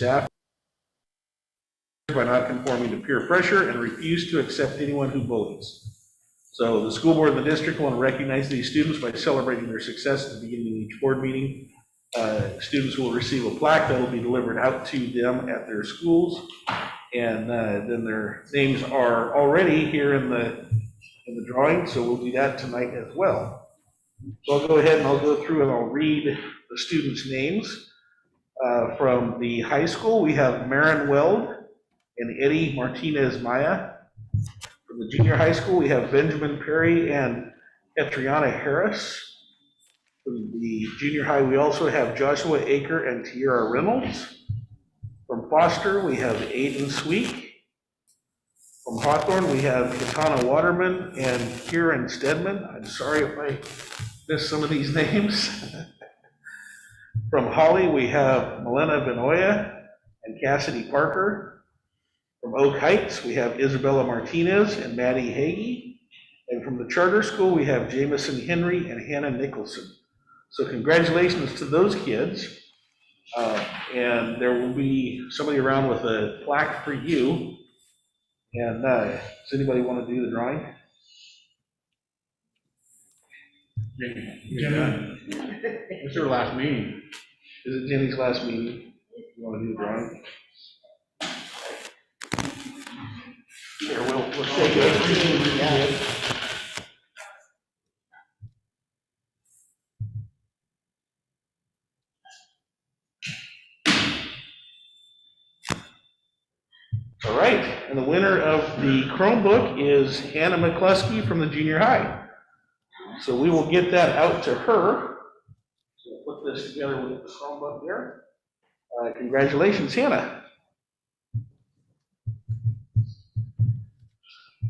staff by not conforming to peer pressure and refuse to accept anyone who bullies. So the school board and the district want to recognize these students by celebrating their success at the beginning of each board meeting. Students will receive a plaque that will be delivered out to them at their schools, and then their names are already here in the drawing, so we'll do that tonight as well. So I'll go ahead and I'll go through and I'll read the students' names. From the high school, we have Marin Weld and Eddie Martinez Maya. From the junior high school, we have Benjamin Perry and Etriana Harris. From the junior high, we also have Joshua Aker and Tiara Reynolds. From Foster, we have Aiden Sweek. From Hawthorne, we have Katana Waterman and Kieran Stedman. I'm sorry if I missed some of these names. From Holly, we have Melena Benoya and Cassidy Parker. From Oak Heights, we have Isabella Martinez and Maddie Hagee. And from the charter school, we have Jamison Henry and Hannah Nicholson. So congratulations to those kids. And there will be somebody around with a plaque for you. And does anybody want to do the drawing? Jenny. It's her last meeting. Is it Jenny's last meeting? You want to do the drawing? Here, we'll take it. All right, and the winner of the Chromebook is Hannah McCluskey from the junior high. So we will get that out to her. So we'll put this together with the Chromebook there. Congratulations, Hannah.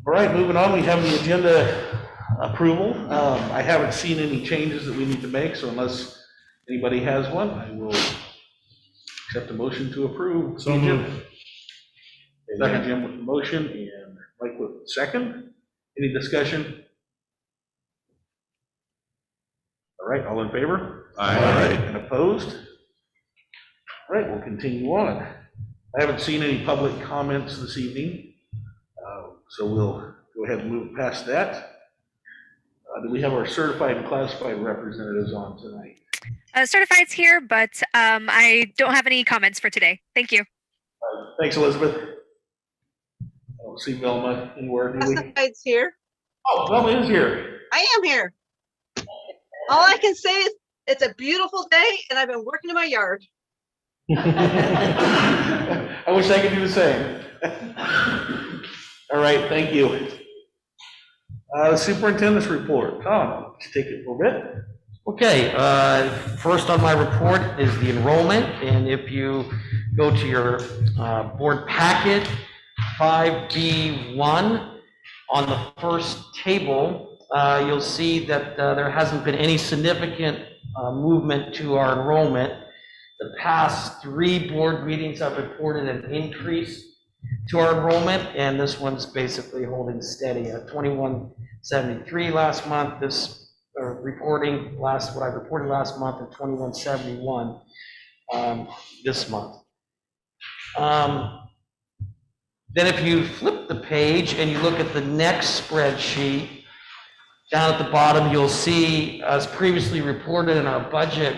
All right, moving on, we have the agenda approval. I haven't seen any changes that we need to make, so unless anybody has one, I will accept a motion to approve. So moved. Second, Jim with the motion, and Mike with the second. Any discussion? All right, all in favor? Aye. And opposed? All right, we'll continue on. I haven't seen any public comments this evening, so we'll go ahead and move past that. Do we have our certified and classified representatives on tonight? Certified's here, but I don't have any comments for today. Thank you. Thanks, Elizabeth. I don't see Velma anywhere, do we? Classified's here. Oh, Velma is here. I am here. All I can say is it's a beautiful day and I've been working in my yard. I wish I could do the same. All right, thank you. Superintendent's report. Tom, let's take it for a bit. Okay, first on my report is the enrollment, and if you go to your board packet, 5B1, on the first table, you'll see that there hasn't been any significant movement to our enrollment. The past 3 board meetings have reported an increase to our enrollment, and this one's basically holding steady at 2173 last month. This what I reported last month, and 2171 this month. Then if you flip the page and you look at the next spreadsheet, down at the bottom, you'll see, as previously reported in our budget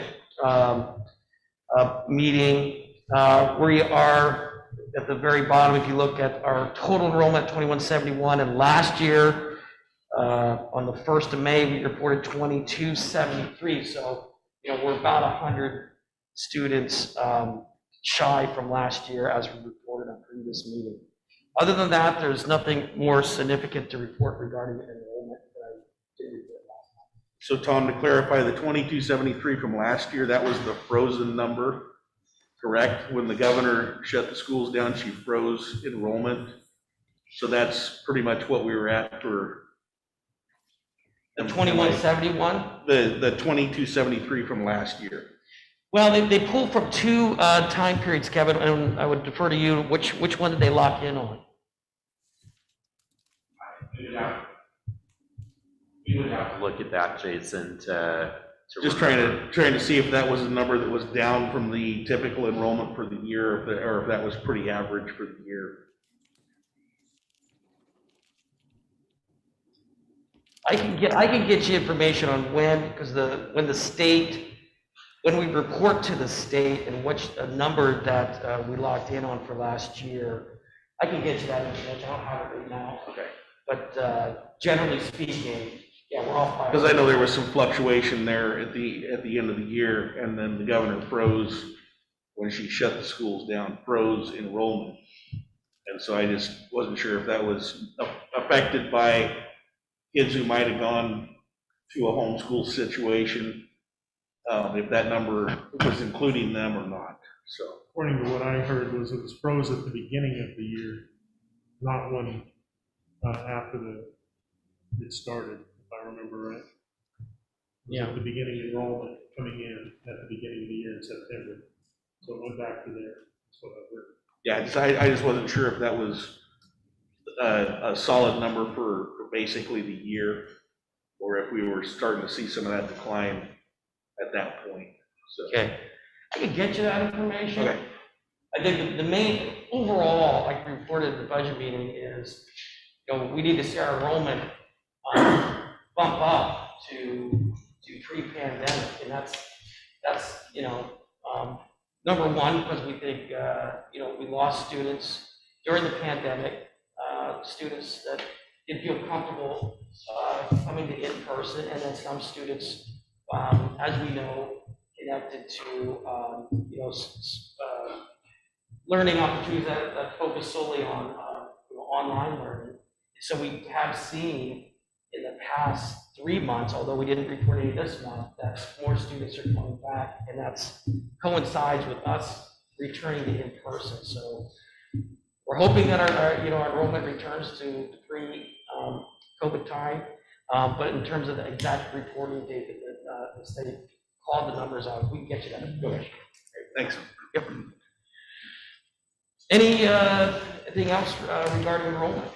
meeting, we are at the very bottom. If you look at our total enrollment, 2171, and last year, on the 1st of May, we reported 2273. So, we're about 100 students shy from last year, as we reported on previous meeting. Other than that, there's nothing more significant to report regarding enrollment that I did report last month. So Tom, to clarify, the 2273 from last year, that was the frozen number, correct? When the governor shut the schools down, she froze enrollment. So that's pretty much what we were at for The 2171? The 2273 from last year. Well, they pulled from 2 time periods, Kevin, and I would defer to you. Which one did they lock in on? You would have to look at that, Jason, to Just trying to see if that was a number that was down from the typical enrollment for the year, or if that was pretty average for the year. I can get you information on when, because when we report to the state and which a number that we locked in on for last year, I can get you that information. I don't have it right now. Okay. But generally speaking, yeah, we're off by. Because I know there was some fluctuation there at the end of the year, and then the governor froze when she shut the schools down, froze enrollment. And so I just wasn't sure if that was affected by kids who might have gone to a homeschool situation, if that number was including them or not. So According to what I heard was it was froze at the beginning of the year, not when, after it started, if I remember right. Yeah. At the beginning enrollment coming in at the beginning of the year in September. So it went back to there. That's what I heard. yeah, I just wasn't sure if that was a solid number for basically the year, or if we were starting to see some of that decline at that point. So. Okay, I can get you that information. Okay. I think the main overall, like we reported at the budget meeting, is we need to see our enrollment bump up to pre-pandemic, and that's number one, because we think we lost students during the pandemic, students that didn't feel comfortable coming to in-person, and then some students, as we know, connected to learning opportunities that focus solely on online learning. So we have seen in the past 3 months, although we didn't report any this month, that more students are coming back, and that's coincides with us returning to in-person. So we're hoping that our enrollment returns to pre-COVID time, but in terms of the exact reporting date that the state called the numbers out, we can get you that information. Thanks. Yep. Anything else regarding enrollment?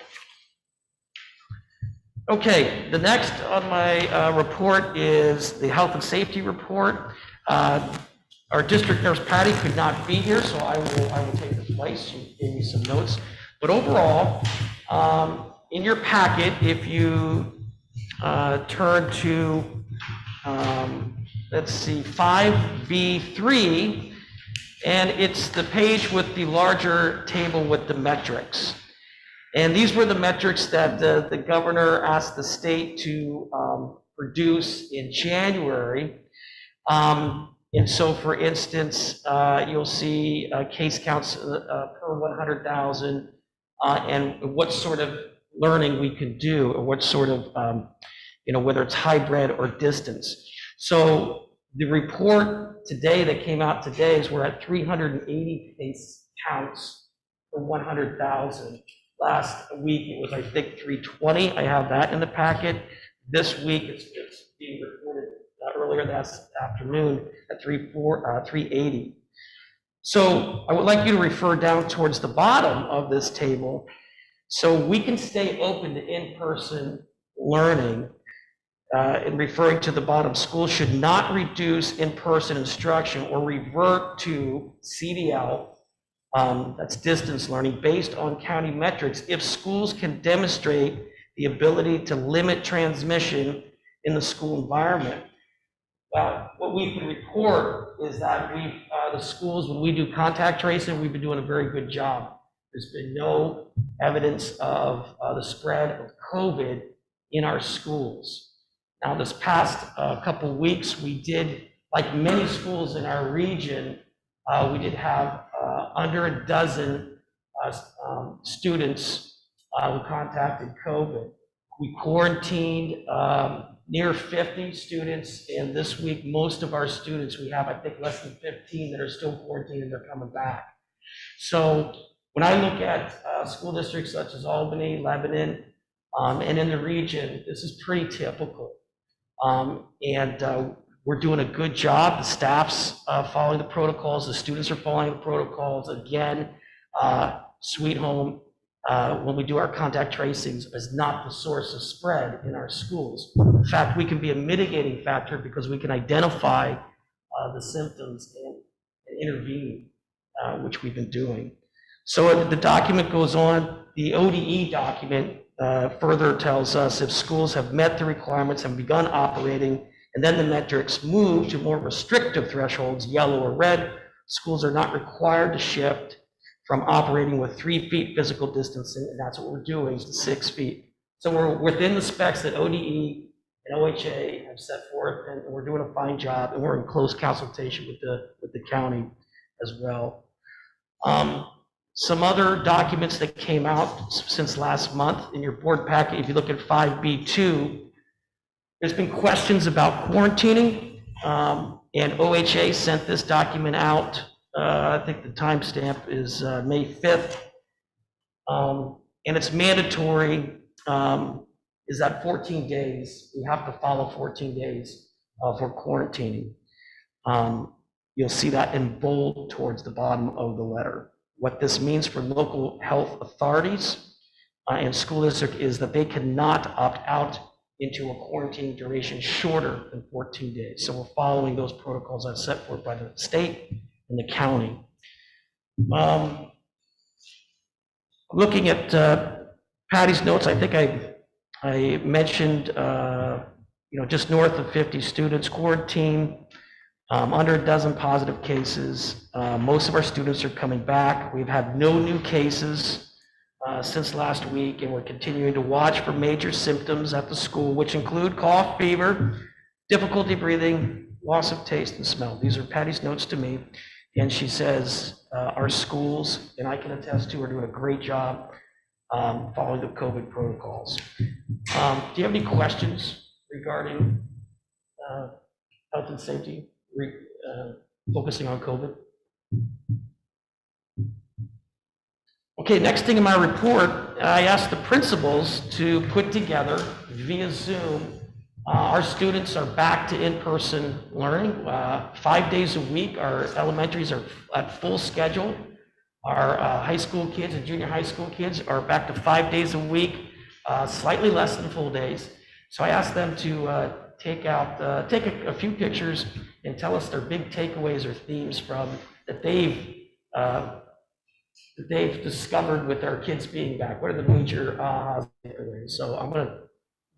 Okay, the next on my report is the health and safety report. Our district nurse Patty could not be here, so I will take the place. She gave me some notes. But overall, in your packet, if you turn to, let's see, 5B3, and it's the page with the larger table with the metrics. And these were the metrics that the governor asked the state to produce in January. And so, for instance, you'll see case counts per 100,000 and what sort of learning we can do, or what sort of, whether it's hybrid or distance. So the report today that came out today is we're at 380 case counts per 100,000. Last week it was, I think, 320. I have that in the packet. This week it's being reported earlier this afternoon at 380. So I would like you to refer down towards the bottom of this table so we can stay open to in-person learning. In referring to the bottom, schools should not reduce in-person instruction or revert to CDL, that's distance learning, based on county metrics if schools can demonstrate the ability to limit transmission in the school environment. What we can report is that the schools, when we do contact tracing, we've been doing a very good job. There's been no evidence of the spread of COVID in our schools. Now, this past couple weeks, we did, like many schools in our region, we did have under a dozen students who contacted COVID. We quarantined near 50 students, and this week, most of our students, we have, I think, less than 15 that are still quarantined and they're coming back. So when I look at school districts such as Albany, Lebanon, and in the region, this is pretty typical. We're doing a good job. The staff's following the protocols. The students are following the protocols. Again, Sweet Home when we do our contact tracings is not the source of spread in our schools. In fact, we can be a mitigating factor because we can identify the symptoms and intervene, which we've been doing. So the document goes on. The ODE document further tells us if schools have met the requirements and begun operating, and then the metrics move to more restrictive thresholds, yellow or red, schools are not required to shift from operating with 3 feet physical distancing, and that's what we're doing, to 6 feet. So we're within the specs that ODE and OHA have set forth, and we're doing a fine job, and we're in close consultation with the county as well. Some other documents that came out since last month in your board packet, if you look at 5B2, there's been questions about quarantining, and OHA sent this document out. I think the timestamp is May 5th, and it's mandatory, is that 14 days. We have to follow 14 days for quarantining. You'll see that in bold towards the bottom of the letter. What this means for local health authorities and school district is that they cannot opt out into a quarantine duration shorter than 14 days. So we're following those protocols as set forth by the state and the county. Looking at Patty's notes, I think I mentioned, just north of 50 students quarantined, under a dozen positive cases. Most of our students are coming back. We've had no new cases since last week, and we're continuing to watch for major symptoms at the school, which include cough, fever, difficulty breathing, loss of taste and smell. These are Patty's notes to me. And she says our schools, and I can attest to, are doing a great job following the COVID protocols. Do you have any questions regarding health and safety, focusing on COVID? Okay, next thing in my report, I asked the principals to put together via Zoom. Our students are back to in-person learning 5 days a week. Our elementaries are at full schedule. Our high school kids and junior high school kids are back to 5 days a week, slightly less than full days. So I asked them to take a few pictures and tell us their big takeaways or themes from that they've discovered with their kids being back. What are the major takeaways? So I'm going to,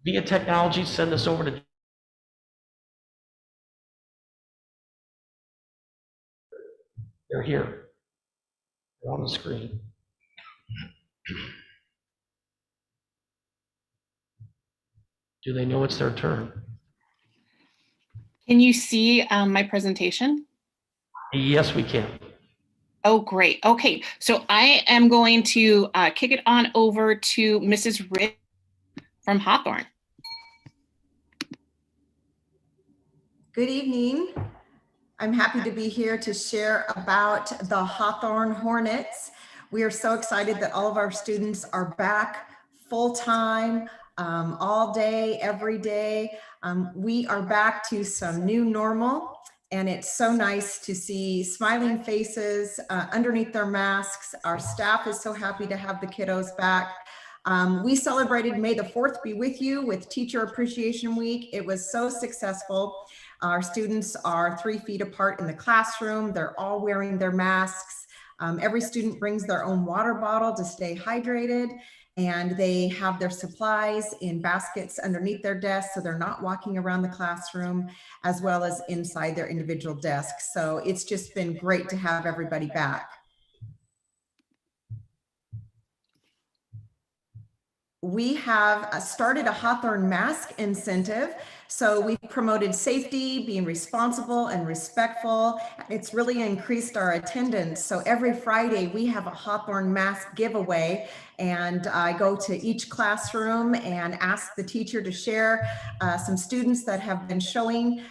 via technology, send this over to. They're here. They're on the screen. Do they know it's their turn? Can you see my presentation? Yes, we can. Oh, great. Okay, so I am going to kick it on over to Mrs. Ritt from Hawthorne. Good evening. I'm happy to be here to share about the Hawthorne Hornets. We are so excited that all of our students are back full-time, all day, every day. We are back to some new normal, and it's so nice to see smiling faces underneath their masks. Our staff is so happy to have the kiddos back. We celebrated May the 4th Be With You with Teacher Appreciation Week. It was so successful. Our students are 3 feet apart in the classroom. They're all wearing their masks. Every student brings their own water bottle to stay hydrated, and they have their supplies in baskets underneath their desks, so they're not walking around the classroom, as well as inside their individual desks. So it's just been great to have everybody back. We have started a Hawthorne mask incentive. So we've promoted safety, being responsible and respectful. It's really increased our attendance. So every Friday we have a Hawthorne mask giveaway, and I go to each classroom and ask the teacher to share some students that have been showing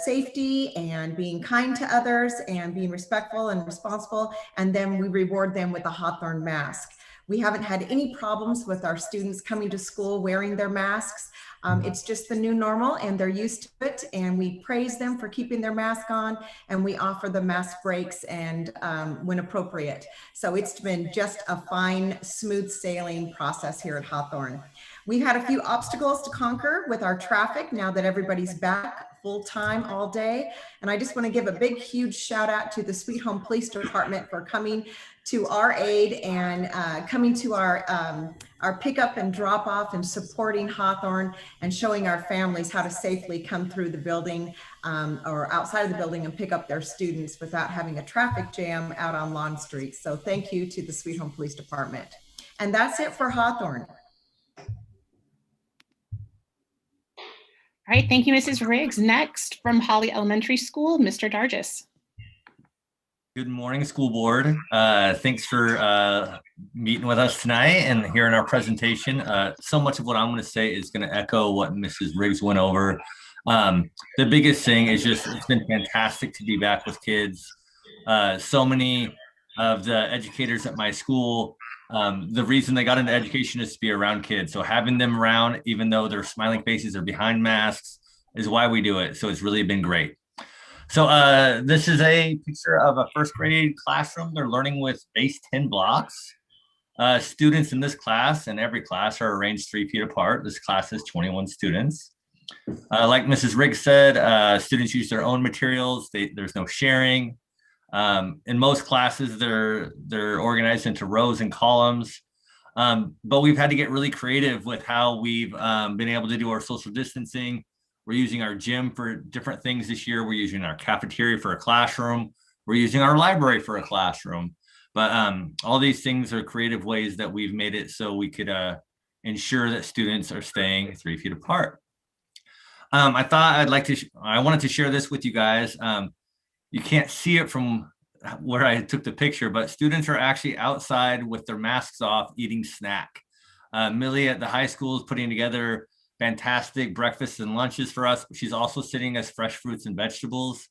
safety and being kind to others and being respectful and responsible. And then we reward them with a Hawthorne mask. We haven't had any problems with our students coming to school wearing their masks. It's just the new normal and they're used to it, and we praise them for keeping their mask on, and we offer the mask breaks and when appropriate. So it's been just a fine, smooth sailing process here at Hawthorne. We've had a few obstacles to conquer with our traffic now that everybody's back full time all day. And I just want to give a big, huge shout out to the Sweet Home Police Department for coming to our aid and coming to our pickup and drop off and supporting Hawthorne and showing our families how to safely come through the building or outside of the building and pick up their students without having a traffic jam out on Lawn Street. So thank you to the Sweet Home Police Department. And that's it for Hawthorne. All right, thank you, Mrs. Riggs. Next, from Holly Elementary School, Mr. Dargis. Good morning, school board. Thanks for meeting with us tonight and hearing our presentation. So much of what I'm going to say is going to echo what Mrs. Riggs went over. The biggest thing is just it's been fantastic to be back with kids. So many of the educators at my school, the reason they got into education is to be around kids. So having them around, even though their smiling faces are behind masks, is why we do it. So it's really been great. So this is a picture of a first grade classroom. They're learning with base 10 blocks. Students in this class and every class are arranged 3 feet apart. This class has 21 students. Like Mrs. Riggs said, students use their own materials. There's no sharing. In most classes, they're organized into rows and columns. But we've had to get really creative with how we've been able to do our social distancing. We're using our gym for different things this year. We're using our cafeteria for a classroom. We're using our library for a classroom. But all these things are creative ways that we've made it so we could ensure that students are staying 3 feet apart. I wanted to share this with you guys. You can't see it from where I took the picture, but students are actually outside with their masks off eating snack. Millie at the high school is putting together fantastic breakfasts and lunches for us. She's also sitting us fresh fruits and vegetables.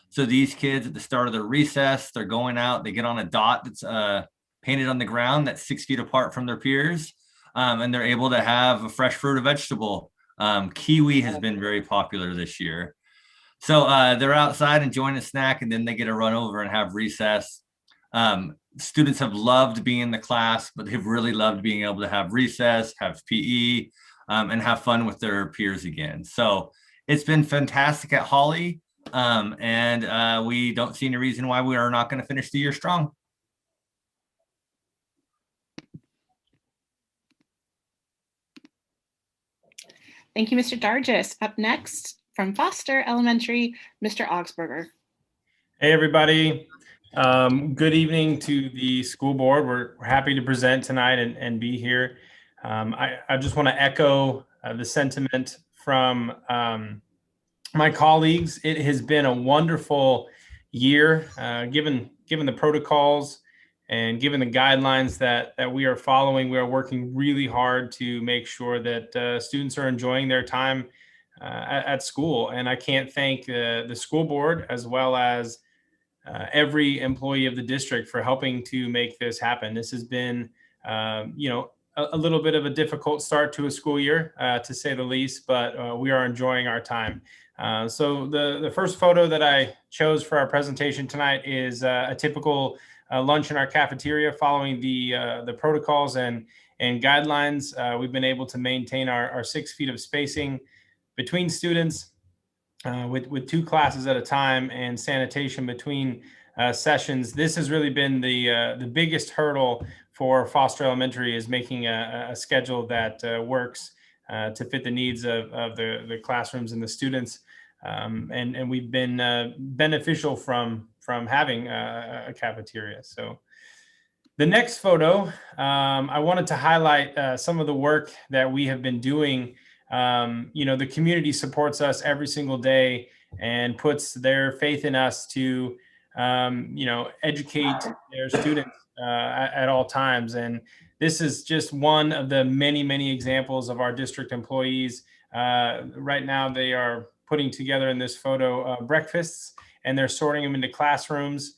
So these kids at the start of their recess, they're going out, they get on a dot that's painted on the ground that's 6 feet apart from their peers, and they're able to have a fresh fruit or vegetable. Kiwi has been very popular this year. So they're outside enjoying a snack, and then they get to run over and have recess. Students have loved being in the class, but they've really loved being able to have recess, have PE, and have fun with their peers again. So it's been fantastic at Holly, and we don't see any reason why we are not going to finish the year strong. Thank you, Mr. Dargis. Up next, from Foster Elementary, Mr. Augsburger. Hey, everybody. Good evening to the school board. We're happy to present tonight and be here. I just want to echo the sentiment from my colleagues. It has been a wonderful year, given the protocols and given the guidelines that we are following. We are working really hard to make sure that students are enjoying their time at school. And I can't thank the school board as well as every employee of the district for helping to make this happen. This has been, a little bit of a difficult start to a school year, to say the least, but we are enjoying our time. So the first photo that I chose for our presentation tonight is a typical lunch in our cafeteria following the protocols and guidelines. We've been able to maintain our 6 feet of spacing between students with 2 classes at a time and sanitation between sessions. This has really been the biggest hurdle for Foster Elementary, is making a schedule that works to fit the needs of the classrooms and the students. And we've been beneficial from having a cafeteria. So the next photo, I wanted to highlight some of the work that we have been doing. The community supports us every single day and puts their faith in us to, educate their students at all times. And this is just one of the many, many examples of our district employees. Right now, they are putting together in this photo breakfasts, and they're sorting them into classrooms.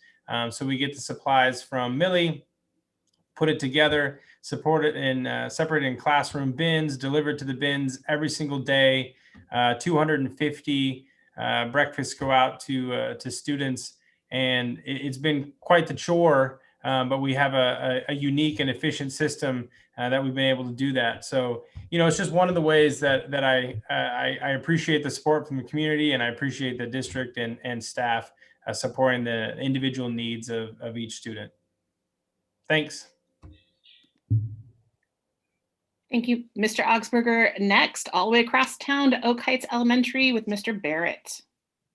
So we get the supplies from Millie, put it together, supported in separated in classroom bins, delivered to the bins every single day. 250 breakfasts go out to students, and it's been quite the chore. But we have a unique and efficient system that we've been able to do that. So, it's just one of the ways that I appreciate the support from the community, and I appreciate the district and staff supporting the individual needs of each student. Thanks. Thank you, Mr. Augsburger. Next, all the way across town to Oak Heights Elementary with Mr. Barrett.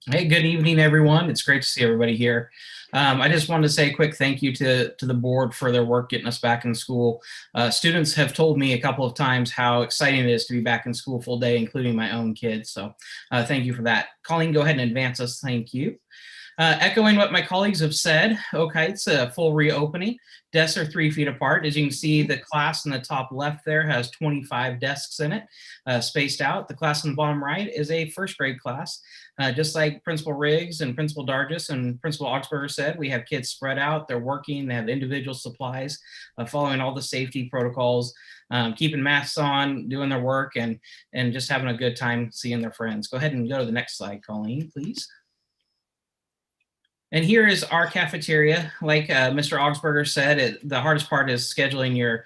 Hey, good evening, everyone. It's great to see everybody here. I just wanted to say a quick thank you to the board for their work getting us back in school. Students have told me a couple of times how exciting it is to be back in school full day, including my own kids. So thank you for that. Colleen, go ahead and advance us. Thank you. Echoing what my colleagues have said, Oak Heights, full reopening. Desks are 3 feet apart. As you can see, the class in the top left there has 25 desks in it, spaced out. The class in the bottom right is a first grade class. Just like Principal Riggs and Principal Dargis and Principal Augsburger said, we have kids spread out. They're working. They have individual supplies, following all the safety protocols, keeping masks on, doing their work, and just having a good time seeing their friends. Go ahead and go to the next slide, Colleen, please. And here is our cafeteria. Like Mr. Augsburger said, the hardest part is scheduling your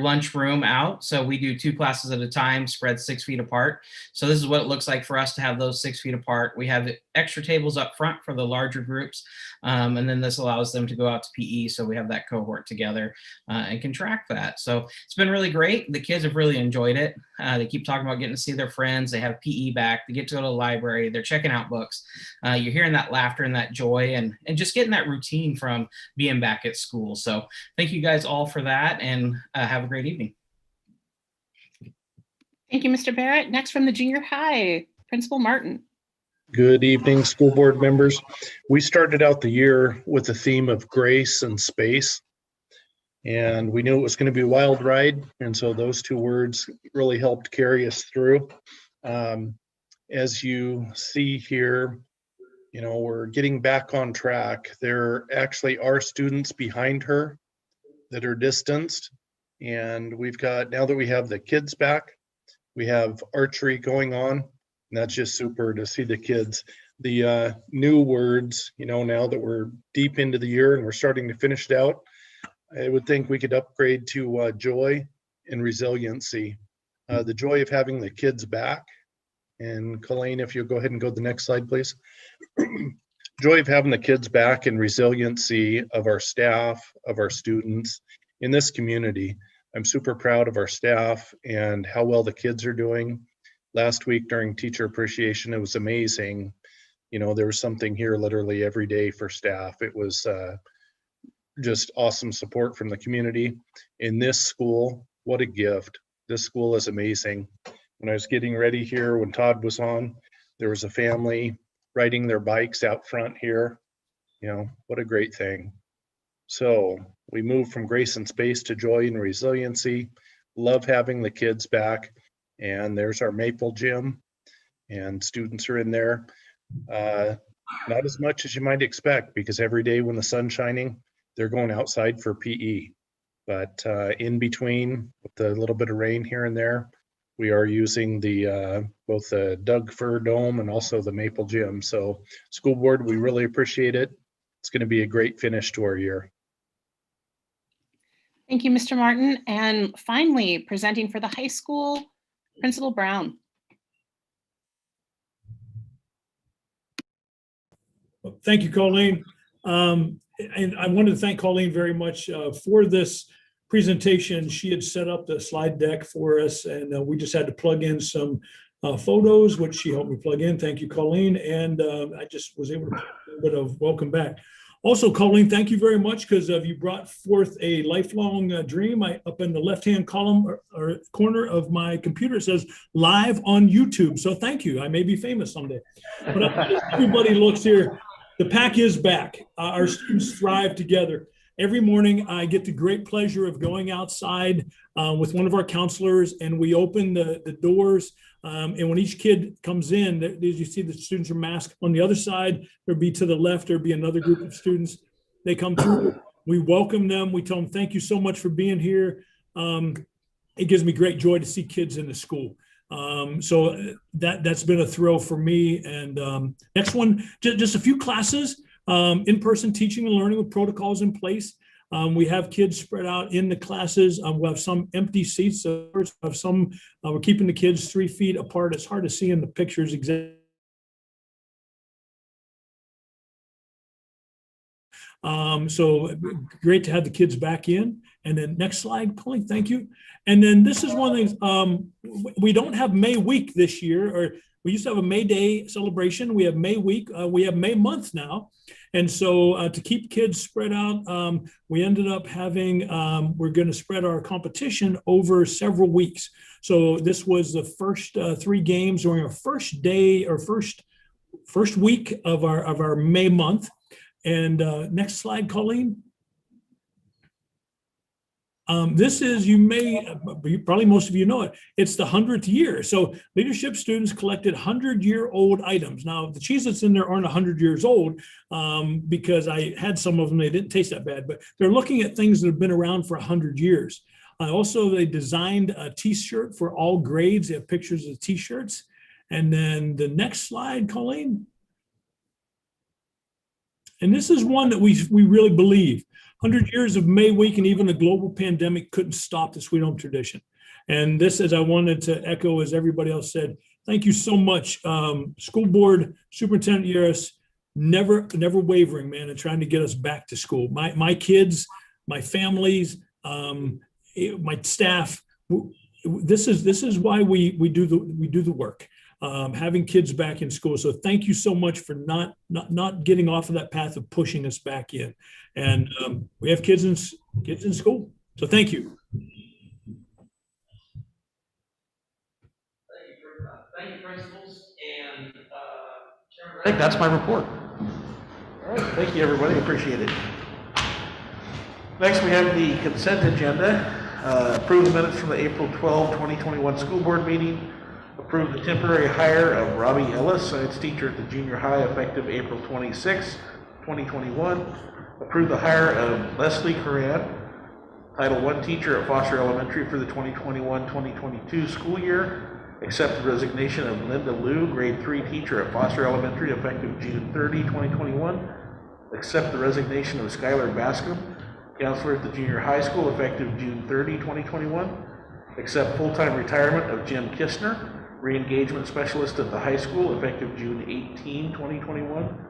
lunch room out. So we do 2 classes at a time, spread 6 feet apart. So this is what it looks like for us to have those 6 feet apart. We have extra tables up front for the larger groups. And then this allows them to go out to PE. So we have that cohort together and can track that. So it's been really great. The kids have really enjoyed it. They keep talking about getting to see their friends. They have PE back. They get to go to the library. They're checking out books. You're hearing that laughter and that joy and just getting that routine from being back at school. So thank you guys all for that, and have a great evening. Thank you, Mr. Barrett. Next from the junior high, Principal Martin. Good evening, school board members. We started out the year with a theme of grace and space, and we knew it was going to be a wild ride, and so those 2 words really helped carry us through. As you see here, we're getting back on track. There actually are students behind her that are distanced, and we've got, now that we have the kids back, we have archery going on, and that's just super to see the kids. The new words, now that we're deep into the year and we're starting to finish it out, I would think we could upgrade to joy and resiliency. The joy of having the kids back. And Colleen, if you'll go ahead and go to the next slide, please. Joy of having the kids back and resiliency of our staff, of our students in this community. I'm super proud of our staff and how well the kids are doing. Last week during Teacher Appreciation, it was amazing. There was something here literally every day for staff. It was just awesome support from the community. In this school, what a gift. This school is amazing. When I was getting ready here, when Todd was on, there was a family riding their bikes out front here. What a great thing. So we moved from grace and space to joy and resiliency. Love having the kids back. And there's our Maple Gym, and students are in there. Not as much as you might expect, because every day when the sun's shining, they're going outside for PE. But in between, with a little bit of rain here and there, we are using the both the Doug Fir Dome and also the Maple Gym. So school board, we really appreciate it. It's going to be a great finish to our year. Thank you, Mr. Martin. And finally, presenting for the high school, Principal Brown. Thank you, Colleen. And I wanted to thank Colleen very much for this presentation. She had set up the slide deck for us, and we just had to plug in some photos, which she helped me plug in. Thank you, Colleen. And I just was able to put a little bit of welcome back. Also, Colleen, thank you very much, because you brought forth a lifelong dream. Up in the left-hand column or corner of my computer, it says live on YouTube. So thank you. I may be famous someday. But everybody looks here. The pack is back. Our students thrive together. Every morning, I get the great pleasure of going outside with one of our counselors, and we open the doors. And when each kid comes in, as you see, the students are masked. On the other side, there'd be to the left, there'd be another group of students. They come through. We welcome them. We tell them, thank you so much for being here. it gives me great joy to see kids in the school. So that's been a thrill for me. And next one, just a few classes, in-person teaching and learning with protocols in place. We have kids spread out in the classes. We have some empty seats. So we have some, we're keeping the kids 3 feet apart. It's hard to see in the pictures exactly. So great to have the kids back in. And then next slide, Colleen, thank you. And then this is one of the things, we don't have May week this year, or we used to have a May Day celebration. We have May week, we have May month now. And so to keep kids spread out, we ended up having, we're going to spread our competition over several weeks. So this was the first 3 games during our first day or first week of our May month. And next slide, Colleen. This is, probably most of you know it, it's the 100th year. So leadership students collected 100-year-old items. Now, the Cheez-Its in there aren't 100 years old because I had some of them, they didn't taste that bad, but they're looking at things that have been around for 100 years. Also, they designed a t-shirt for all grades. They have pictures of t-shirts. And then the next slide, Colleen. And this is one that we really believe. 100 years of May week and even a global pandemic couldn't stop the Sweet Home tradition. And this, as I wanted to echo, as everybody else said, thank you so much. School board, Superintendent Yaris, never wavering, man, in trying to get us back to school. My kids, my families, my staff, this is why we do the work. Having kids back in school. So thank you so much for not getting off of that path of pushing us back in. And we have kids in school. So thank you. Thank you, principals. And I think that's my report. All right, thank you, everybody. Appreciate it. Next, we have the consent agenda. Approve the minutes from the April 12, 2021 school board meeting. Approve the temporary hire of Robbie Ellis, science teacher at the junior high, effective April 26, 2021. Approve the hire of Leslie Coran, Title I teacher at Foster Elementary for the 2021-2022 school year. Accept the resignation of Linda Liu, grade 3 teacher at Foster Elementary, effective June 30, 2021. Accept the resignation of Skylar Bascom, counselor at the junior high school, effective June 30, 2021. Accept full-time retirement of Jim Kistner, re-engagement specialist at the high school, effective June 18, 2021.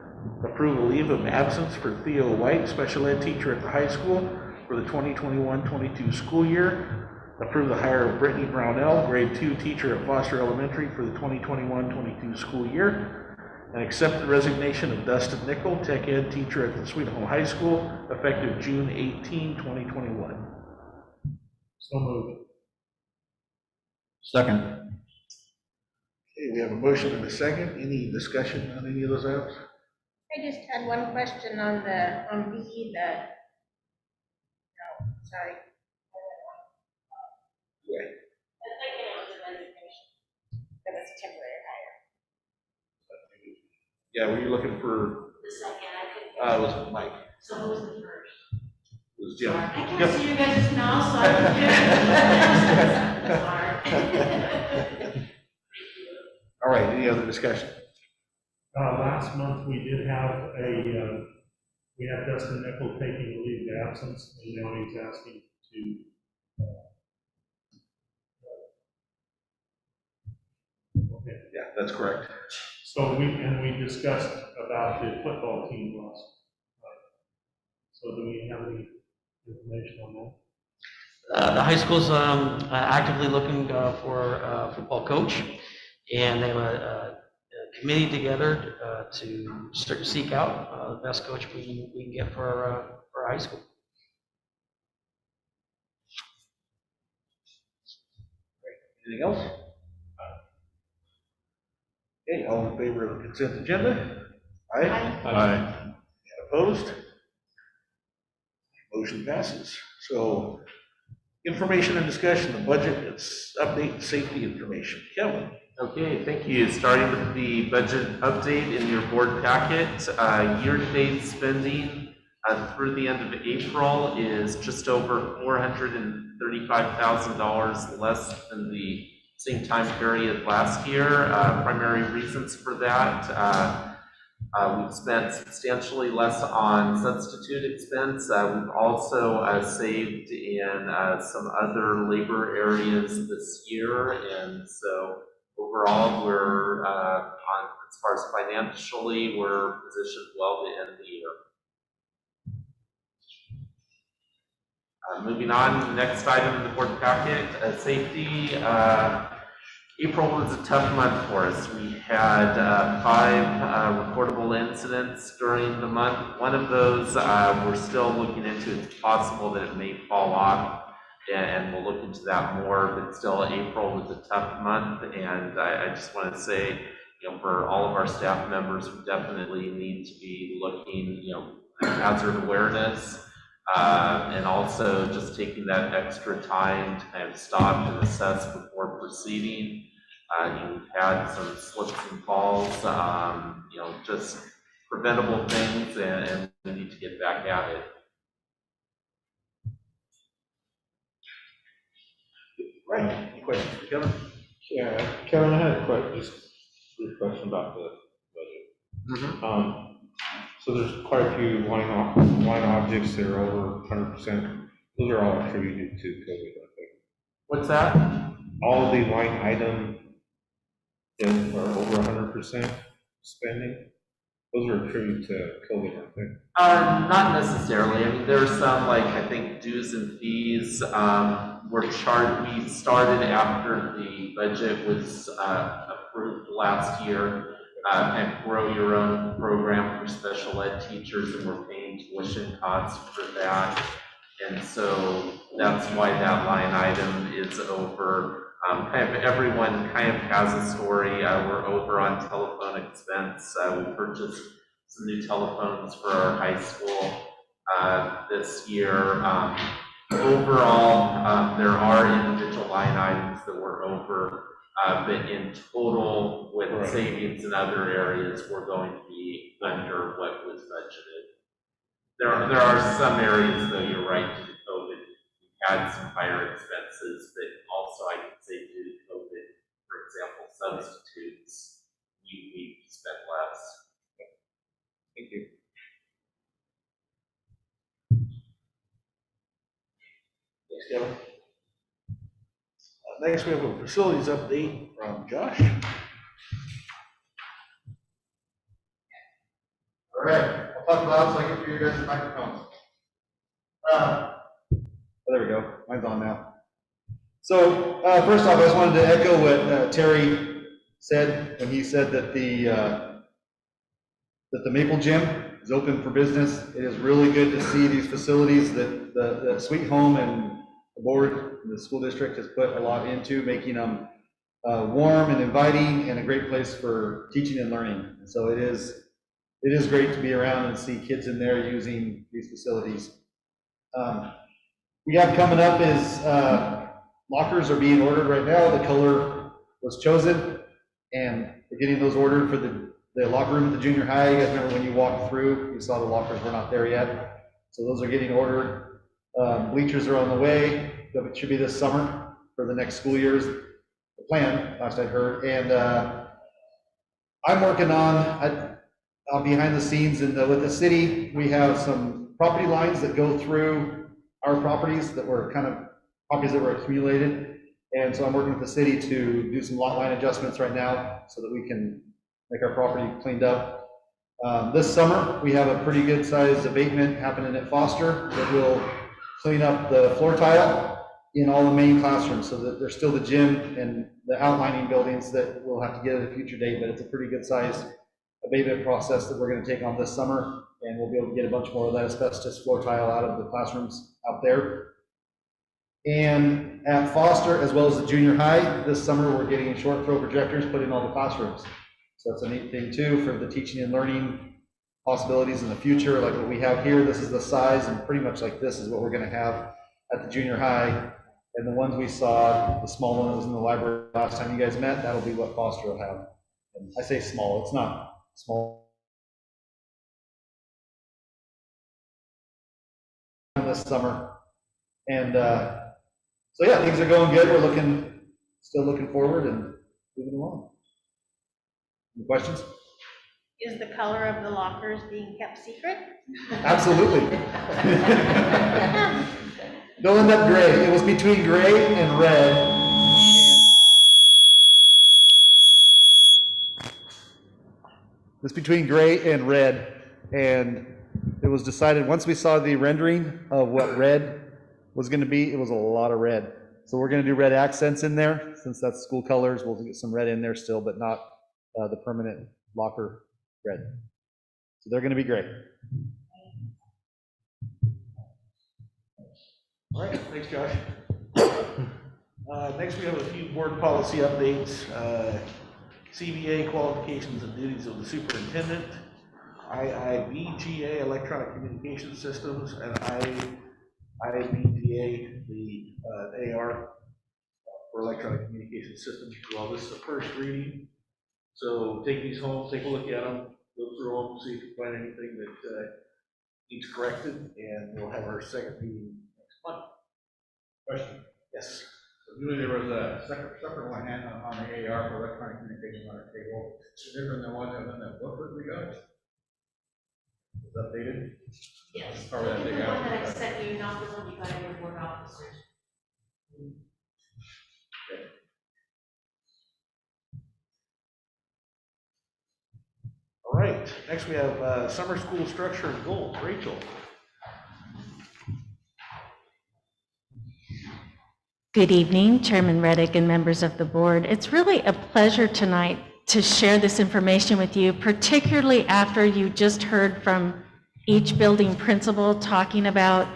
Approve a leave of absence for Theo White, special ed teacher at the high school for the 2021-22 school year. Approve the hire of Brittany Brownell, grade 2 teacher at Foster Elementary for the 2021-22 school year. And accept the resignation of Dustin Nickel, tech ed teacher at the Sweet Home High School, effective June 18, 2021. So moved. Second. Okay, we have a motion and a second. Any discussion on any of those items? I just had one question on B, no, sorry. Yeah. The second was the resignation. That was a temporary hire. Yeah, were you looking for? The second, I couldn't. It was Mike. So who was the first? It was Jim. I can't see you guys now, so I can do it. All right, any other discussion? Last month, we did have we had Dustin Nickel taking a leave of absence, and now he's asking to okay. Yeah, that's correct. So we discussed about the football team last night. So do we have any information on that? The high school's actively looking for a football coach, and they have a committee together to seek out the best coach we can get for our high school. Anything else? Okay, all in favor of the consent agenda? Aye. Aye. And opposed? Motion passes. So, information and discussion, the budget, it's update safety information. Kevin. Okay, thank you. Starting with the budget update in your board packet, year-to-date spending through the end of April is just over $435,000 less than the same time period last year. Primary reasons for that, we've spent substantially less on substitute expense. We've also saved in some other labor areas this year, and so overall we're as far as financially, we're positioned well to end the year. Moving on, next item in the board packet, safety. April was a tough month for us. We had 5 reportable incidents during the month. One of those we're still looking into. It's possible that it may fall off, and we'll look into that more, but still April was a tough month, and I just want to say, for all of our staff members, we definitely need to be looking, at hazard awareness, and also just taking that extra time to kind of stop and assess before proceeding. You've had some slips and falls, just preventable things, and we need to get back at it. Right. Any questions for Kevin? Yeah, Kevin, I had a brief question about the budget. So there's quite a few line objects that are over 100%. Those are all attributed to COVID, I think. What's that? All of the line items that are over 100% spending, those are attributed to COVID, I think. Not necessarily. I mean, there's some, like, I think dues and fees we started after the budget was approved last year, and grow your own program for special ed teachers, and we're paying tuition costs for that. And so that's why that line item is over. Kind of everyone kind of has a story. We're over on telephone expense. We purchased some new telephones for our high school this year. Overall, there are individual line items that we're over, but in total, with savings in other areas, we're going to be under what was budgeted. There are some areas, though, you're right, due to COVID, we had some higher expenses, but also I can say due to COVID, for example, substitutes, we spent less. Thank you. Thanks, Kevin. Next, we have a facilities update from Josh. All right, I'll talk loud so I can hear you guys' microphones. There we go, mine's on now. So first off, I just wanted to echo what Terry said when he said that the Maple Gym is open for business. It is really good to see these facilities that the Sweet Home and the board and the school district has put a lot into, making them warm and inviting and a great place for teaching and learning. So it is great to be around and see kids in there using these facilities. We have coming up is lockers are being ordered right now. The color was chosen, and we're getting those ordered for the locker room at the junior high. You guys remember when you walked through, you saw the lockers were not there yet. So those are getting ordered. Bleachers are on the way. It should be this summer for the next school year's plan, last I heard. And I'm working on behind the scenes with the city. We have some property lines that go through our properties that were properties that were accumulated. And so I'm working with the city to do some lot line adjustments right now so that we can make our property cleaned up. This summer, we have a pretty good sized abatement happening at Foster that will clean up the floor tile in all the main classrooms so that there's still the gym and the outlining buildings that we'll have to get at a future date, but it's a pretty good sized abatement process that we're going to take on this summer, and we'll be able to get a bunch more of that asbestos floor tile out of the classrooms out there. And at Foster, as well as the junior high, this summer we're getting short throw projectors put in all the classrooms. So that's a neat thing too for the teaching and learning possibilities in the future, like what we have here. This is the size, and pretty much like this is what we're going to have at the junior high. And the ones we saw, the small one that was in the library last time you guys met, that'll be what Foster will have. And I say small, it's not small. this summer. And so yeah, things are going good. We're still looking forward and moving along. Any questions? Is the color of the lockers being kept secret? Absolutely. They'll end up gray. It was between gray and red. It's between gray and red, and it was decided once we saw the rendering of what red was going to be, it was a lot of red. So we're going to do red accents in there, since that's school colors. We'll get some red in there still, but not the permanent locker red. So they're going to be gray. All right, thanks, Josh. Next, we have a few board policy updates. CBA qualifications and duties of the superintendent, IIBGA electronic communication systems, and IIBGA the AR for electronic communication systems. Well, this is the first reading, so take these home, take a look at them, go through them, see if you find anything that needs corrected, and we'll have our second reading next month. Question? Yes. Usually there was a separate one hand on the AR for electronic communication on our table. It's different than one in that booklet we got. Is that updated? Yes. Or that The they one got? that I sent you, not the one you got in your board officers. All right, next we have summer school structure and goals. Rachel. Good evening, Chairman Reddick and members of the board. It's really a pleasure tonight to share this information with you, particularly after you just heard from each building principal talking about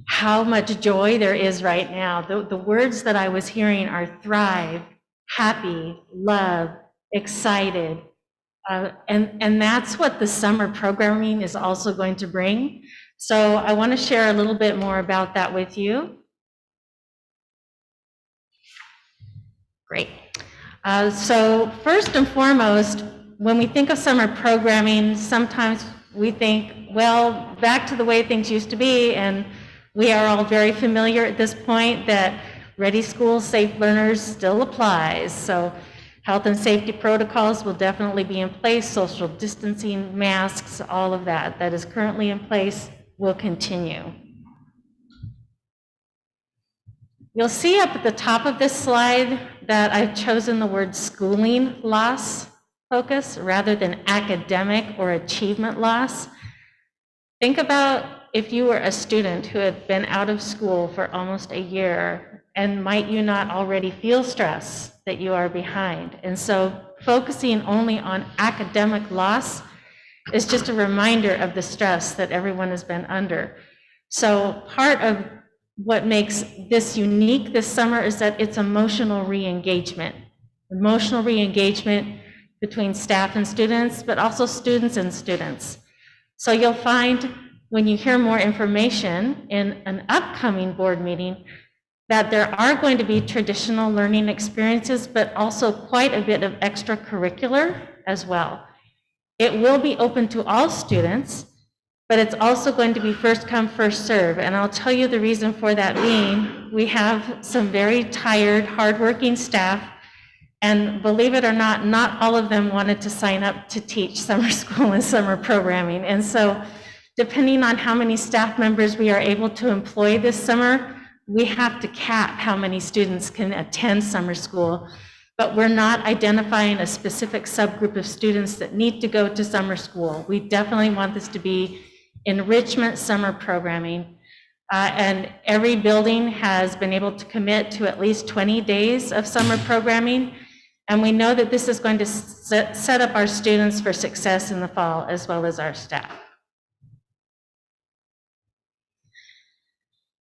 how much joy there is right now. The words that I was hearing are thrive, happy, love, excited. And that's what the summer programming is also going to bring. So I want to share a little bit more about that with you. Great. So first and foremost, when we think of summer programming, sometimes we think, well, back to the way things used to be, and we are all very familiar at this point that Ready Schools, Safe Learners still applies. So health and safety protocols will definitely be in place, social distancing, masks, all of that that is currently in place will continue. You'll see up at the top of this slide that I've chosen the word schooling loss focus rather than academic or achievement loss. Think about if you were a student who had been out of school for almost a year, and might you not already feel stress that you are behind? And so focusing only on academic loss is just a reminder of the stress that everyone has been under. So part of what makes this unique this summer is that it's emotional re-engagement. Emotional re-engagement between staff and students, but also students and students. So you'll find when you hear more information in an upcoming board meeting that there are going to be traditional learning experiences, but also quite a bit of extracurricular as well. It will be open to all students, but it's also going to be first come, first serve. And I'll tell you the reason for that being, we have some very tired, hardworking staff, and believe it or not, not all of them wanted to sign up to teach summer school and summer programming. And so depending on how many staff members we are able to employ this summer, we have to cap how many students can attend summer school. But we're not identifying a specific subgroup of students that need to go to summer school. We definitely want this to be enrichment summer programming. And every building has been able to commit to at least 20 days of summer programming. And we know that this is going to set up our students for success in the fall, as well as our staff.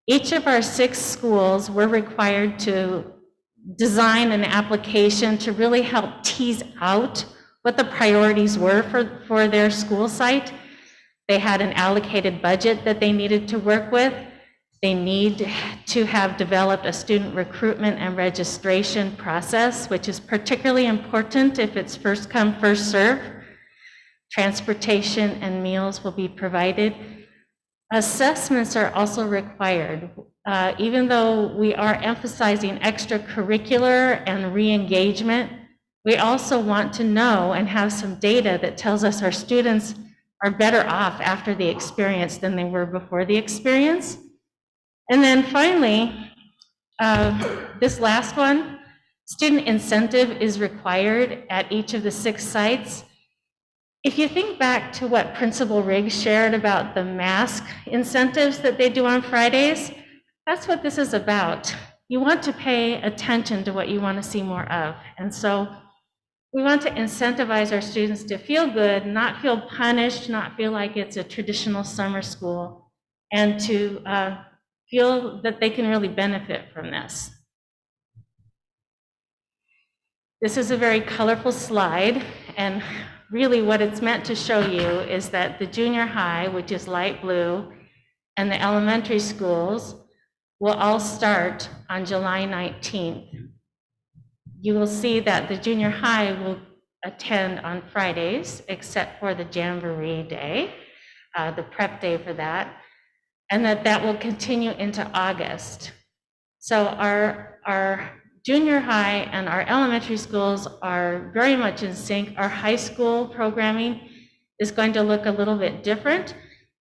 Each of our 6 schools were required to design an application to really help tease out what the priorities were for their school site. They had an allocated budget that they needed to work with. They need to have developed a student recruitment and registration process, which is particularly important if it's first come, first serve. Transportation and meals will be provided. Assessments are also required. Even though we are emphasizing extracurricular and re-engagement, we also want to know and have some data that tells us our students are better off after the experience than they were before the experience. And then finally, this last one, student incentive is required at each of the 6 sites. If you think back to what Principal Riggs shared about the mask incentives that they do on Fridays, that's what this is about. You want to pay attention to what you want to see more of. And so we want to incentivize our students to feel good, not feel punished, not feel like it's a traditional summer school, and to feel that they can really benefit from this. This is a very colorful slide, and really what it's meant to show you is that the junior high, which is light blue, and the elementary schools will all start on July 19th. You will see that the junior high will attend on Fridays, except for the Jamboree Day, the prep day for that, and that will continue into August. So our junior high and our elementary schools are very much in sync. Our high school programming is going to look a little bit different.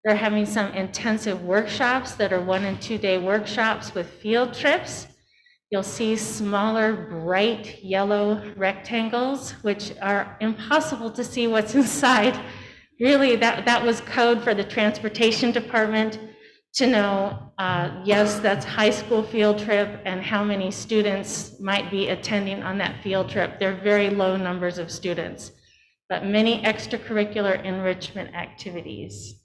They're having some intensive workshops that are 1- and 2-day workshops with field trips. You'll see smaller, bright yellow rectangles, which are impossible to see what's inside. Really, that was code for the transportation department to know, yes, that's high school field trip and how many students might be attending on that field trip. They're very low numbers of students, but many extracurricular enrichment activities.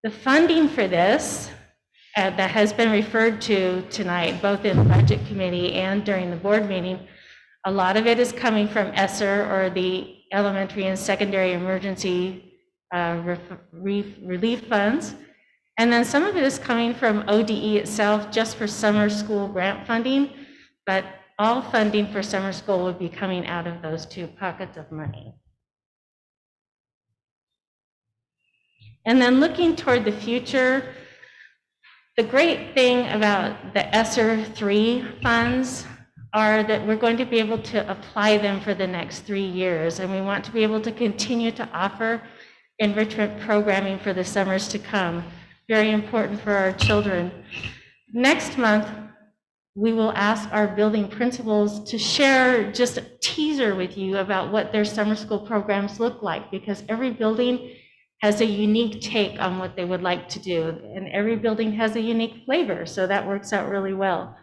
The funding for this that has been referred to tonight, both in the budget committee and during the board meeting, a lot of it is coming from ESSER, or the Elementary and Secondary Emergency Relief Funds. And then some of it is coming from ODE itself, just for summer school grant funding, but all funding for summer school would be coming out of those 2 pockets of money. And then looking toward the future, the great thing about the ESSER 3 funds are that we're going to be able to apply them for the next 3 years, and we want to be able to continue to offer enrichment programming for the summers to come. Very important for our children. Next month, we will ask our building principals to share just a teaser with you about what their summer school programs look like, because every building has a unique take on what they would like to do, and every building has a unique flavor, so that works out really well.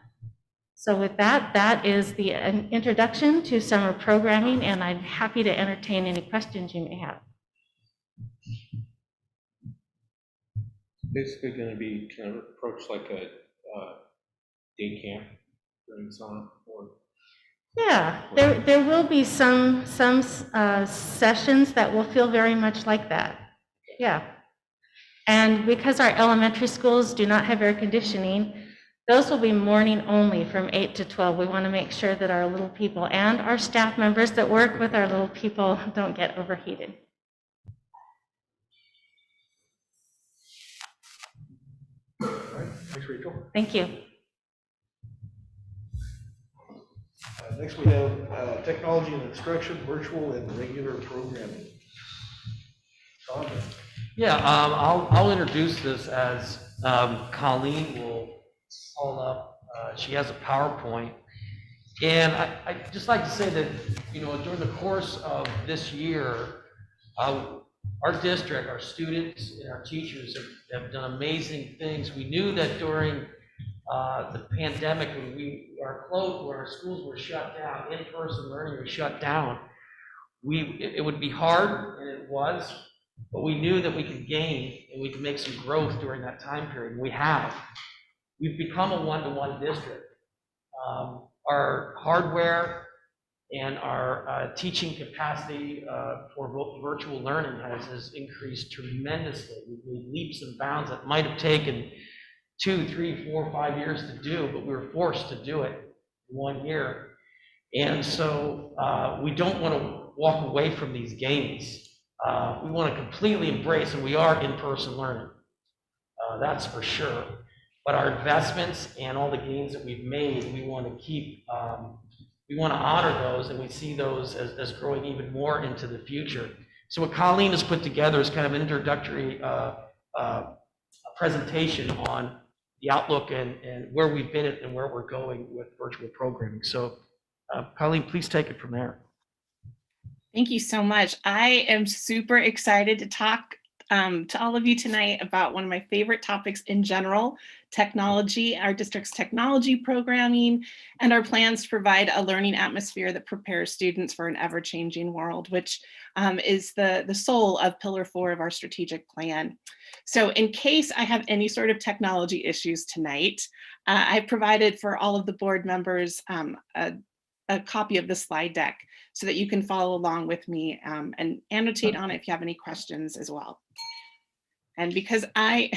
So with that, that is the introduction to summer programming, and I'm happy to entertain any questions you may have. Basically going to be kind of approached like a day camp during summer, or Yeah, there will be some sessions that will feel very much like that. Yeah. And because our elementary schools do not have air conditioning, those will be morning only from 8 to 12. We want to make sure that our little people and our staff members that work with our little people don't get overheated. All right, thanks, Rachel. Thank you. Next, we have technology and instruction, virtual and regular programming. Sandra. Yeah, I'll introduce this as Colleen will hold up. She has a PowerPoint. And I'd just like to say that, during the course of this year, our district, our students, and our teachers have done amazing things. We knew that during the pandemic, when we are closed, where our schools were shut down, in-person learning was shut down, it would be hard, and it was, but we knew that we could gain and we could make some growth during that time period. And we have. We've become a one-to-one district. Our hardware and our teaching capacity for virtual learning has increased tremendously. We've made leaps and bounds that might have taken 2, 3, 4, 5 years to do, but we were forced to do it in 1 year. And so we don't want to walk away from these gains. We want to completely embrace, and we are in-person learning. That's for sure. But our investments and all the gains that we've made, we want to keep, we want to honor those, and we see those as growing even more into the future. So what Colleen has put together is kind of an introductory presentation on the outlook and where we've been and where we're going with virtual programming. So Colleen, please take it from there. Thank you so much. I am super excited to talk to all of you tonight about one of my favorite topics in general, technology, our district's technology programming, and our plans to provide a learning atmosphere that prepares students for an ever-changing world, which is the soul of Pillar 4 of our strategic plan. So in case I have any sort of technology issues tonight, I've provided for all of the board members a copy of the slide deck so that you can follow along with me and annotate on it if you have any questions as well. And because I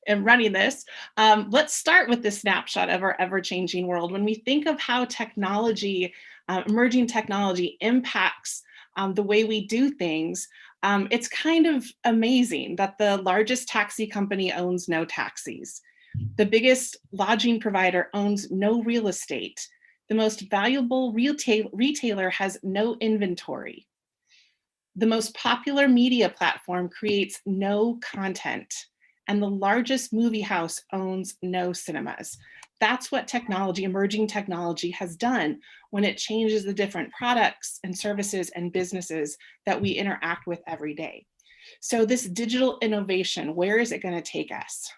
am running this, let's start with the snapshot of our ever-changing world. When we think of how technology, emerging technology impacts the way we do things, it's kind of amazing that the largest taxi company owns no taxis. The biggest lodging provider owns no real estate. The most valuable retailer has no inventory. The most popular media platform creates no content, and the largest movie house owns no cinemas. That's what technology, emerging technology, has done when it changes the different products and services and businesses that we interact with every day. So this digital innovation, where is it going to take us?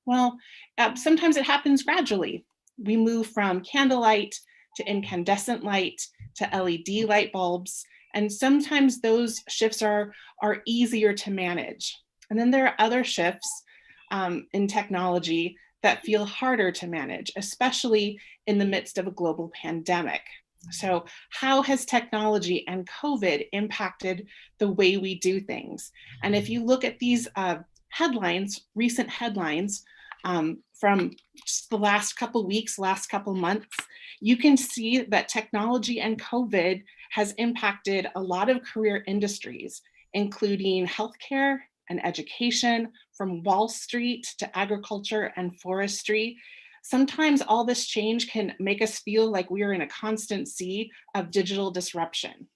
Well, sometimes it happens gradually. We move from candlelight to incandescent light to LED light bulbs. And sometimes those shifts are easier to manage. And then there are other shifts in technology that feel harder to manage, especially in the midst of a global pandemic. So how has technology and COVID impacted the way we do things? And if you look at these headlines, recent headlines from just the last couple weeks, last couple months, you can see that technology and COVID has impacted a lot of career industries, including healthcare and education, from Wall Street to agriculture and forestry. Sometimes all this change can make us feel like we are in a constant sea of digital disruption.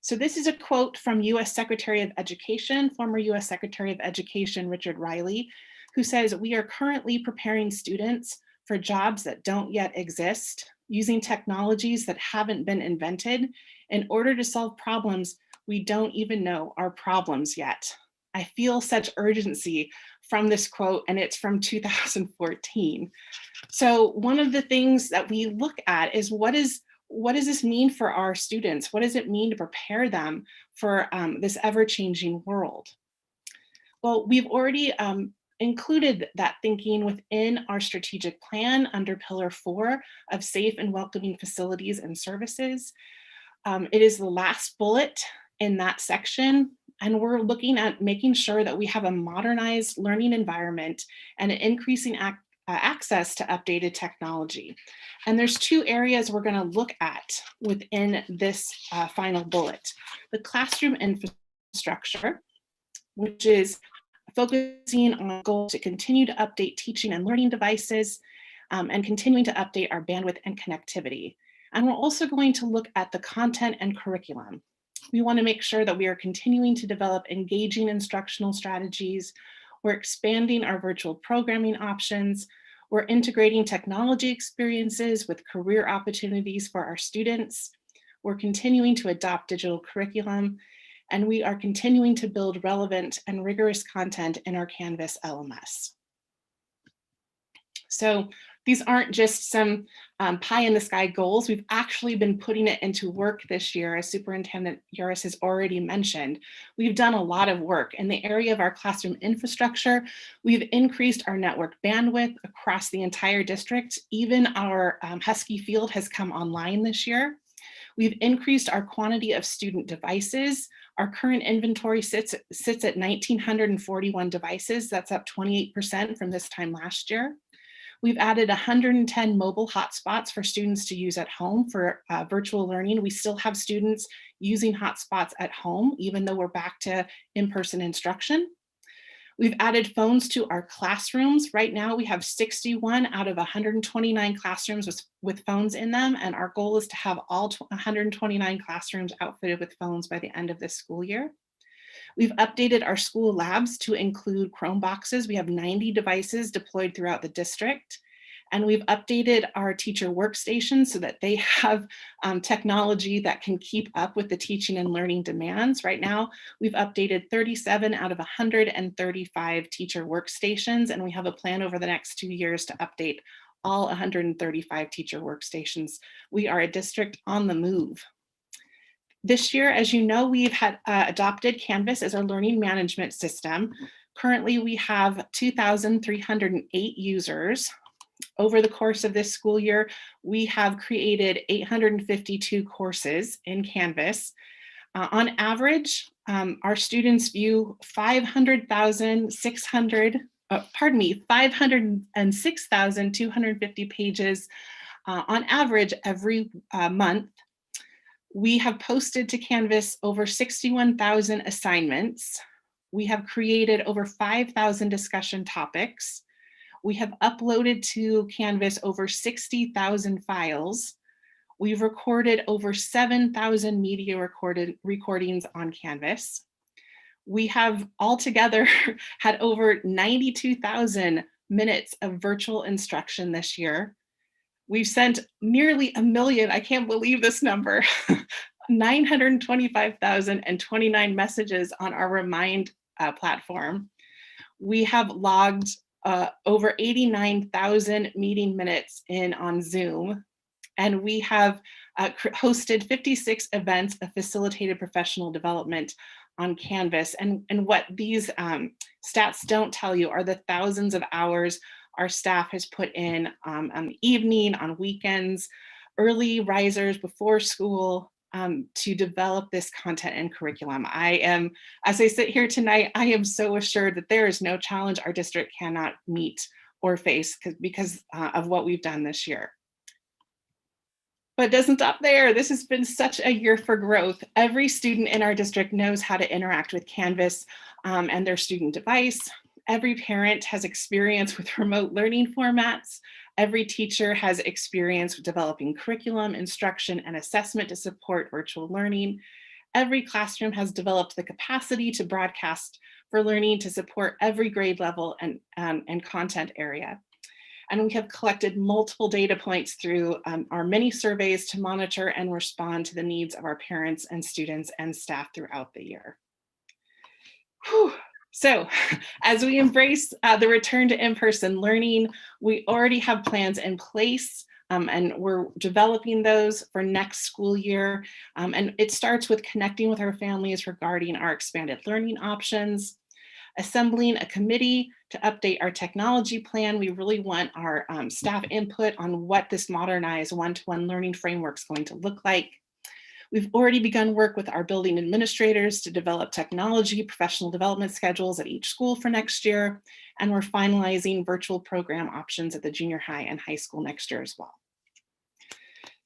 So this is a quote from US Secretary of Education, former US Secretary of Education, Richard Riley, who says, "We are currently preparing students for jobs that don't yet exist, using technologies that haven't been invented in order to solve problems we don't even know are problems yet." I feel such urgency from this quote, and it's from 2014. So one of the things that we look at is what does this mean for our students? What does it mean to prepare them for this ever-changing world? Well, we've already included that thinking within our strategic plan under Pillar 4 of safe and welcoming facilities and services. It is the last bullet in that section, and we're looking at making sure that we have a modernized learning environment and an increasing access to updated technology. And there's two areas we're going to look at within this final bullet. The classroom infrastructure, which is focusing on a goal to continue to update teaching and learning devices and continuing to update our bandwidth and connectivity. And we're also going to look at the content and curriculum. We want to make sure that we are continuing to develop engaging instructional strategies. We're expanding our virtual programming options. We're integrating technology experiences with career opportunities for our students. We're continuing to adopt digital curriculum, and we are continuing to build relevant and rigorous content in our Canvas LMS. So these aren't just some pie in the sky goals. We've actually been putting it into work this year, as Superintendent Uris has already mentioned. We've done a lot of work in the area of our classroom infrastructure. We've increased our network bandwidth across the entire district. Even our Husky Field has come online this year. We've increased our quantity of student devices. Our current inventory sits at 1,941 devices. That's up 28% from this time last year. We've added 110 mobile hotspots for students to use at home for virtual learning. We still have students using hotspots at home, even though we're back to in-person instruction. We've added phones to our classrooms. Right now, we have 61 out of 129 classrooms with phones in them, and our goal is to have all 129 classrooms outfitted with phones by the end of this school year. We've updated our school labs to include Chromeboxes. We have 90 devices deployed throughout the district. And we've updated our teacher workstations so that they have technology that can keep up with the teaching and learning demands. Right now, we've updated 37 out of 135 teacher workstations, and we have a plan over the next 2 years to update all 135 teacher workstations. We are a district on the move. This year, as you know, we've had adopted Canvas as our learning management system. Currently, we have 2,308 users. Over the course of this school year, we have created 852 courses in Canvas. On average, our students view 506,250 pages on average every month. We have posted to Canvas over 61,000 assignments. We have created over 5,000 discussion topics. We have uploaded to Canvas over 60,000 files. We've recorded over 7,000 media recordings on Canvas. We have altogether had over 92,000 minutes of virtual instruction this year. We've sent nearly 1 million, I can't believe this number, 925,029 messages on our Remind platform. We have logged over 89,000 meeting minutes on Zoom, and we have hosted 56 events of facilitated professional development on Canvas. And what these stats don't tell you are the thousands of hours our staff has put in on the evening, on weekends, early risers before school, to develop this content and curriculum. As I sit here tonight, I am so assured that there is no challenge our district cannot meet or face because of what we've done this year. But it doesn't stop there. This has been such a year for growth. Every student in our district knows how to interact with Canvas and their student device. Every parent has experience with remote learning formats. Every teacher has experience with developing curriculum, instruction, and assessment to support virtual learning. Every classroom has developed the capacity to broadcast for learning to support every grade level and content area. And we have collected multiple data points through our many surveys to monitor and respond to the needs of our parents and students and staff throughout the year. Whew. So as we embrace the return to in-person learning, we already have plans in place and we're developing those for next school year. And it starts with connecting with our families regarding our expanded learning options, assembling a committee to update our technology plan. We really want our staff input on what this modernized one-to-one learning framework is going to look like. We've already begun work with our building administrators to develop technology professional development schedules at each school for next year, and we're finalizing virtual program options at the junior high and high school next year as well.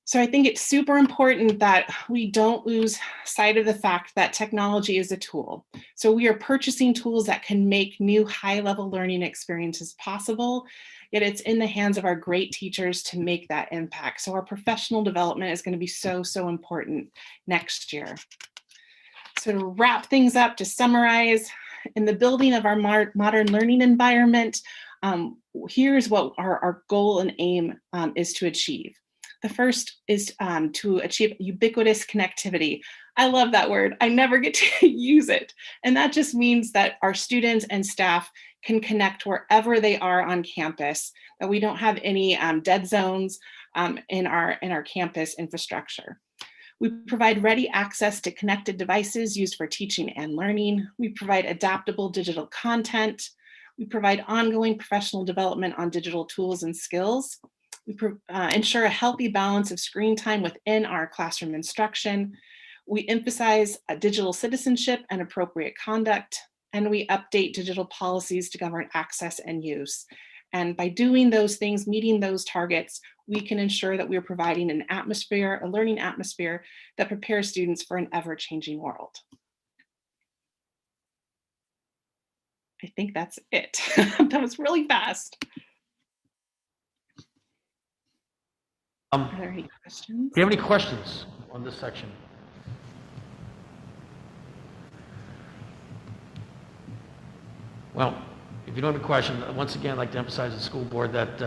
So I think it's super important that we don't lose sight of the fact that technology is a tool. So we are purchasing tools that can make new high-level learning experiences possible, yet it's in the hands of our great teachers to make that impact. So our professional development is going to be so, so important next year. So to wrap things up, to summarize, in the building of our modern learning environment, here's what our goal and aim is to achieve. The first is to achieve ubiquitous connectivity. I love that word. I never get to use it. And that just means that our students and staff can connect wherever they are on campus, that we don't have any dead zones in our campus infrastructure. We provide ready access to connected devices used for teaching and learning. We provide adaptable digital content. We provide ongoing professional development on digital tools and skills. We ensure a healthy balance of screen time within our classroom instruction. We emphasize digital citizenship and appropriate conduct, and we update digital policies to govern access and use. And by doing those things, meeting those targets, we can ensure that we're providing an atmosphere, a learning atmosphere that prepares students for an ever-changing world. I think that's it. That was really fast. Are there any questions? Do you have any questions on this section? Well, if you don't have a question, once again, I'd like to emphasize the school board that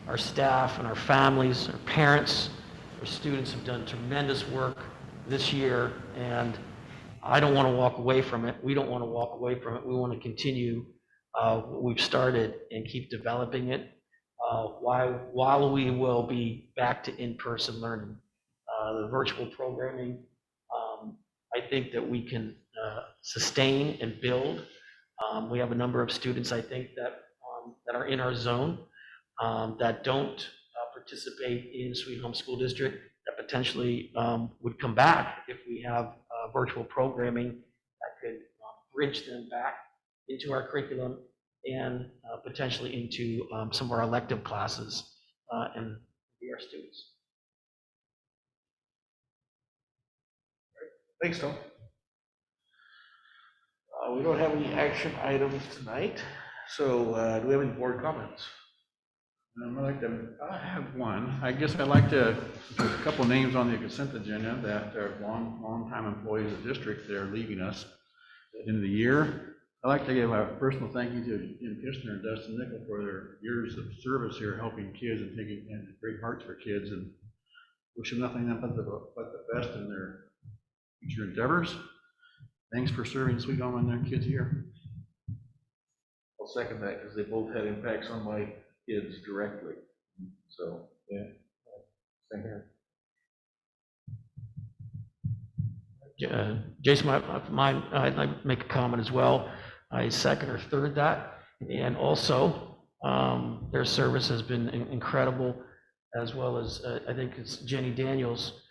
our staff and our families, our parents, our students have done tremendous work this year, and I don't want to walk away from it. We don't want to walk away from it. We want to continue what we've started and keep developing it while we will be back to in-person learning. The virtual programming, I think that we can sustain and build. We have a number of students, I think, that are in our zone that don't participate in Sweet Home School District that potentially would come back if we have virtual programming that could bridge them back into our curriculum and potentially into some of our elective classes and be our students. Thanks, Tom. We don't have any action items tonight, so do we have any board comments? I have one. I guess I'd like to, there's a couple names on the consent agenda that are long-time employees of the district that are leaving us at the end of the year. I'd like to give a personal thank you to Jim Kistner and Dustin Nickel for their years of service here, helping kids and taking great hearts for kids, and wish them nothing but the best in their future endeavors. Thanks for serving Sweet Home and their kids here. I'll second that because they both had impacts on my kids directly. So, yeah, same here. Jason, I'd like to make a comment as well. I second or third that. And also, their service has been incredible, as well as I think it's Jenny Daniels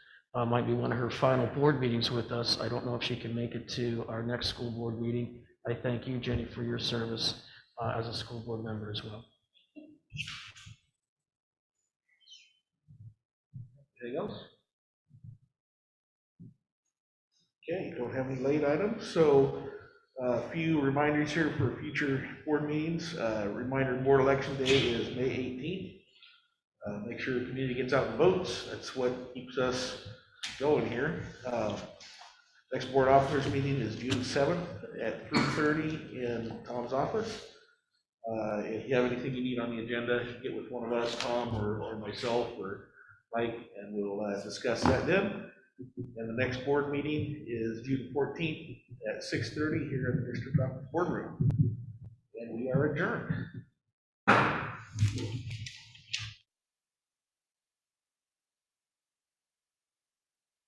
might be one of her final board meetings with us. I don't know if she can make it to our next school board meeting. I thank you, Jenny, for your service as a school board member as well. Anything else? Okay, don't have any late items, so a few reminders here for future board meetings. Reminder, board election day is May 18th. Make sure the community gets out and votes. That's what keeps us going here. Next board officers meeting is June 7th at 3:30 in Tom's office. If you have anything you need on the agenda, get with one of us, Tom or myself or Mike, and we'll discuss that then. And the next board meeting is June 14th at 6:30 here in the district office boardroom. And we are adjourned.